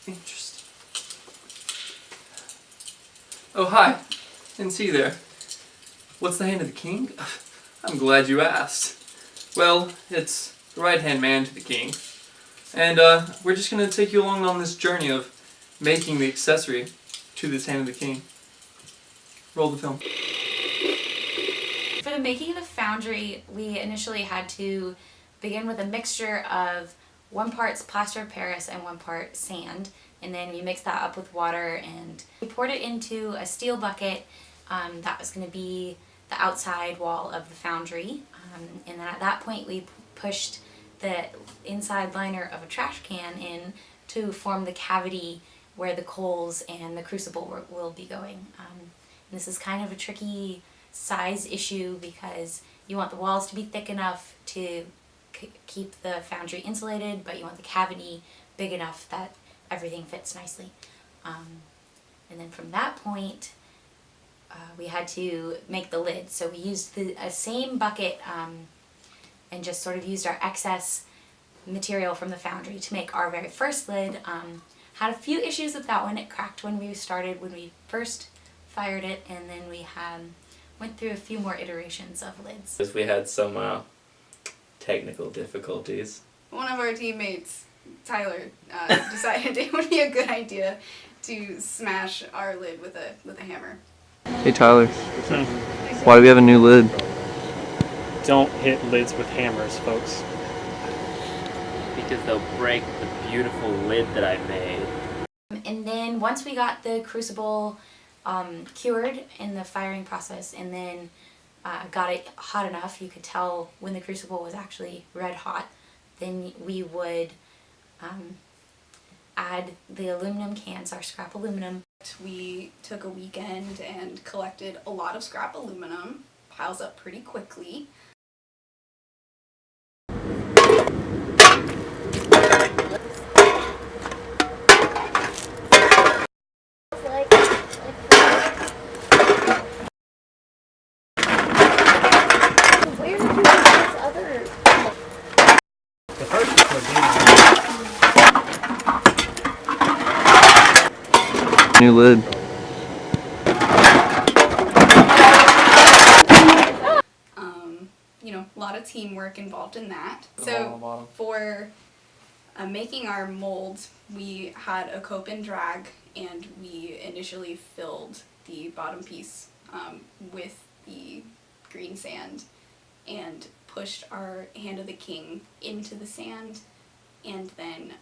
Interesting. Oh, hi. Didn't see you there. What's the hand of the king? I'm glad you asked. Well, it's the right-hand man to the king. And we're just going to take you along on this journey of making the accessory to this hand of the king. Roll the film. For the making of the foundry, we initially had to begin with a mixture of 1 part plaster of Paris and 1 part sand, and then we mixed that up with water and we poured it into a steel bucket that was going to be the outside wall of the foundry, and then at that point we pushed the inside liner of a trash can in to form the cavity where the coals and the crucible will be going. And this is kind of a tricky size issue because you want the walls to be thick enough to keep the foundry insulated, but you want the cavity big enough that everything fits nicely. And then from that point, we had to make the lid. So we used the same bucket and just sort of used our excess material from the foundry to make our very first lid. Had a few issues with that one. It cracked when we first fired it, and then we went through a few more iterations of lids. We had some technical difficulties. One of our teammates, Tyler, decided it would be a good idea to smash our lid with a hammer. Hey Tyler, why do we have a new lid? Don't hit lids with hammers, folks. Because they'll break the beautiful lid that I made. And then once we got the crucible cured in the firing process, and then got it hot enough, you could tell when the crucible was actually red hot, then we would add the aluminum cans, our scrap aluminum. We took a weekend and collected a lot of scrap aluminum, piles up pretty quickly. Where did you get this other? The first was New lid. You know, a lot of teamwork involved in that. So for making our mold, we had a cope and drag, and we initially filled the bottom piece with the green sand and pushed our hand of the king into the sand, and then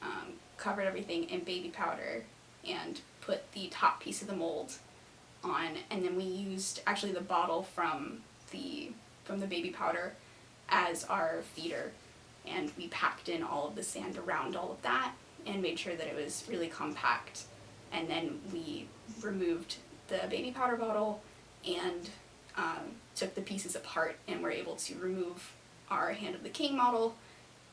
covered everything in baby powder and put the top piece of the mold on, and then we used actually the bottle from the baby powder as our feeder, and we packed in all of the sand around all of that and made sure that it was really compact, and then we removed the baby powder bottle and took the pieces apart and were able to remove our hand of the king model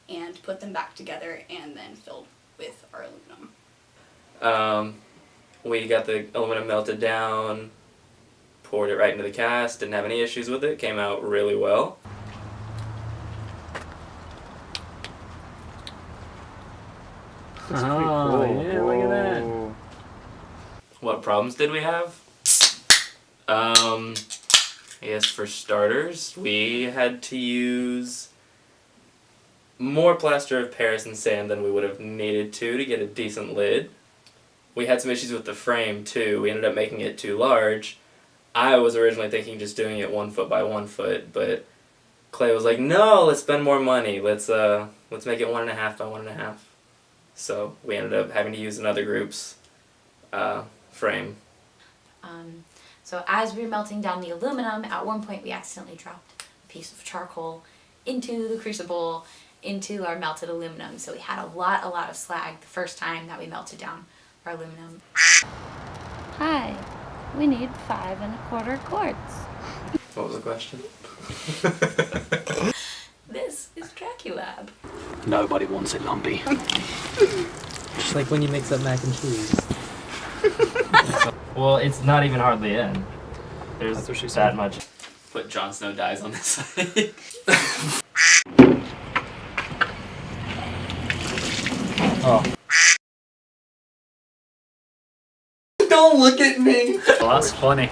and put them back together and then filled with our aluminum. We got the aluminum melted down, poured it right into the cast, didn't have any issues with it, came out really well. Oh, yeah, look at that. What problems did we have? I guess for starters, we had to use more plaster of Paris and sand than we would have needed to get a decent lid. We had some issues with the frame too. We ended up making it too large. I was originally thinking just doing it 1 foot by 1 foot, but Clay was like, "No, let's spend more money. Let's make it 1.5 by 1.5." So we ended up having to use another group's frame. So as we were melting down the aluminum, at one point we accidentally dropped a piece of charcoal into the crucible, into our melted aluminum. So we had a lot of slag the first time that we melted down our aluminum. Hi, we need 5 1/4 quarts. What was the question? This is Draculab. Nobody wants it lumpy. It's like when you mix up mac and cheese. Well, it's not even hardly in. There's That's what she said. that much. Put Jon Snow dies on this side. Oh. Don't look at me. Well, that's funny.